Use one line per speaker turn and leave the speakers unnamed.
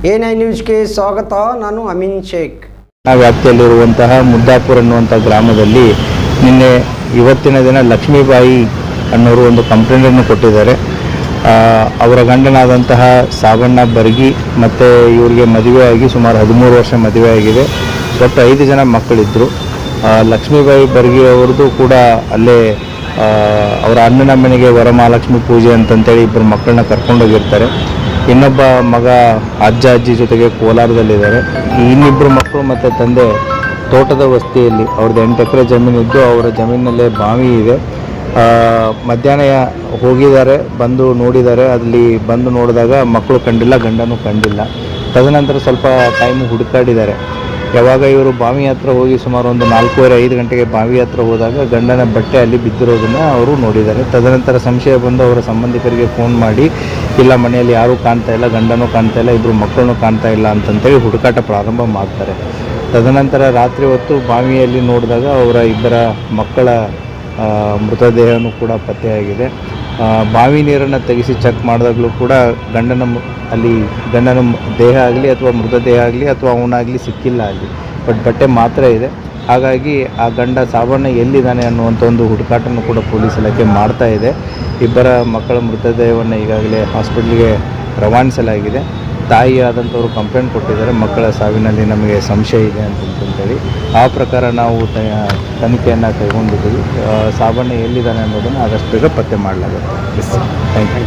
A9 ನ್ಯೂಸ್ಗೆ ಸ್ವಾಗತ. ನಾನು ಅಮೀನ್ ಶೇಖ್.
ವ್ಯಾಪ್ತಿಯಲ್ಲಿರುವಂತಹ ಮುದ್ದಾಪುರ ಅನ್ನುವಂಥ ಗ್ರಾಮದಲ್ಲಿ ನಿನ್ನೆ ಇವತ್ತಿನ ದಿನ ಲಕ್ಷ್ಮೀಬಾಯಿ ಅನ್ನೋರು ಒಂದು ಕಂಪ್ಲೇಂಟನ್ನು ಕೊಟ್ಟಿದ್ದಾರೆ. ಅವರ ಗಂಡನಾದಂತಹ ಸಾಬಣ್ಣ ಬರ್ಗಿ ಮತ್ತು ಇವರಿಗೆ ಮದುವೆಯಾಗಿ ಸುಮಾರು 13 ವರ್ಷ ಮದುವೆಯಾಗಿದೆ. ಒಟ್ಟು 5 ಜನ ಮಕ್ಕಳಿದ್ದರು. ಲಕ್ಷ್ಮೀಬಾಯಿ ಬರ್ಗಿ ಅವ್ರದ್ದು ಕೂಡ ಅಲ್ಲೇ ಅವರ ಅಣ್ಣನ ಮನೆಗೆ ವರಮಹಾಲಕ್ಷ್ಮಿ ಪೂಜೆ ಅಂತಂತೇಳಿ ಇಬ್ಬರು ಮಕ್ಕಳನ್ನ ಕರ್ಕೊಂಡೋಗಿರ್ತಾರೆ. ಇನ್ನೊಬ್ಬ ಮಗ ಅಜ್ಜಿ ಜೊತೆಗೆ ಕೋಲಾರದಲ್ಲಿದ್ದಾರೆ. ಇನ್ನಿಬ್ಬರು ಮಕ್ಕಳು ಮತ್ತು ತಂದೆ ತೋಟದ ವಸ್ತಿಯಲ್ಲಿ ಅವ್ರದ್ದು 8 ಎಕರೆ ಜಮೀನಿದ್ದು ಅವರ ಜಮೀನಿನಲ್ಲೇ ಬಾವಿ ಇದೆ. ಮಧ್ಯಾಹ್ನ ಹೋಗಿದ್ದಾರೆ, ಬಂದು ನೋಡಿದ್ದಾರೆ. ಅಲ್ಲಿ ಬಂದು ನೋಡಿದಾಗ ಮಕ್ಕಳು ಕಂಡಿಲ್ಲ, ಗಂಡನೂ ಕಂಡಿಲ್ಲ. ತದನಂತರ ಸ್ವಲ್ಪ ಟೈಮು ಹುಡುಕಾಡಿದ್ದಾರೆ. ಯಾವಾಗ ಇವರು ಬಾವಿ ಹತ್ರ ಹೋಗಿ ಸುಮಾರು ಒಂದು 4:30-5 ಗಂಟೆಗೆ ಬಾವಿ ಹತ್ರ ಹೋದಾಗ ಗಂಡನ ಬಟ್ಟೆ ಅಲ್ಲಿ ಬಿದ್ದಿರೋದನ್ನು ಅವರು ನೋಡಿದ್ದಾರೆ. ತದನಂತರ ಸಂಶಯ ಬಂದು ಅವರ ಸಂಬಂಧಿಕರಿಗೆ ಫೋನ್ ಮಾಡಿ, ಇಲ್ಲ ಮನೆಯಲ್ಲಿ ಯಾರೂ ಕಾಣ್ತಾ ಇಲ್ಲ, ಗಂಡನೂ ಕಾಣ್ತಾ ಇಲ್ಲ, ಇಬ್ಬರು ಮಕ್ಕಳನ್ನೂ ಕಾಣ್ತಾ ಇಲ್ಲ ಅಂತಂತೇಳಿ ಹುಡುಕಾಟ ಪ್ರಾರಂಭ ಮಾಡ್ತಾರೆ. ತದನಂತರ ರಾತ್ರಿ ಹೊತ್ತು ಬಾವಿಯಲ್ಲಿ ನೋಡಿದಾಗ ಅವರ ಇಬ್ಬರ ಮಕ್ಕಳ ಮೃತದೇಹನೂ ಕೂಡ ಪತ್ತೆಯಾಗಿದೆ. ಬಾವಿ ನೀರನ್ನು ತೆಗೆಸಿ ಚೆಕ್ ಮಾಡಿದಾಗಲೂ ಕೂಡ ಗಂಡನ ದೇಹ ಆಗಲಿ ಅಥವಾ ಮೃತದೇಹ ಆಗಲಿ ಅಥವಾ ಅವನಾಗಲಿ ಸಿಕ್ಕಿಲ್ಲ ಅಲ್ಲಿ, ಬಟ್ ಬಟ್ಟೆ ಮಾತ್ರ ಇದೆ. ಹಾಗಾಗಿ ಆ ಗಂಡ ಸಾಬಣ್ಣ ಎಲ್ಲಿದ್ದಾನೆ ಅನ್ನುವಂಥ ಒಂದು ಹುಡುಕಾಟನ್ನು ಕೂಡ ಪೊಲೀಸ್ ಇಲಾಖೆ ಮಾಡ್ತಾ ಇದೆ. ಇಬ್ಬರ ಮಕ್ಕಳ ಮೃತದೇಹವನ್ನು ಈಗಾಗಲೇ ಹಾಸ್ಪಿಟ್ಲಿಗೆ ರವಾನಿಸಲಾಗಿದೆ. ತಾಯಿ ಆದಂಥವರು ಕಂಪ್ಲೇಂಟ್ ಕೊಟ್ಟಿದ್ದಾರೆ, ಮಕ್ಕಳ ಸಾವಿನಲ್ಲಿ ನಮಗೆ ಸಂಶಯ ಇದೆ ಅಂತಂತೇಳಿ. ಆ ಪ್ರಕಾರ ನಾವು ತನಿಖೆಯನ್ನು ಕೈಗೊಂಡಿದ್ದೀವಿ. ಸಾಬಣ್ಣ ಎಲ್ಲಿದ್ದಾನೆ ಅನ್ನೋದನ್ನು ಆದಷ್ಟು ಬೇಗ ಪತ್ತೆ ಮಾಡಲಾಗುತ್ತೆ. Thank you.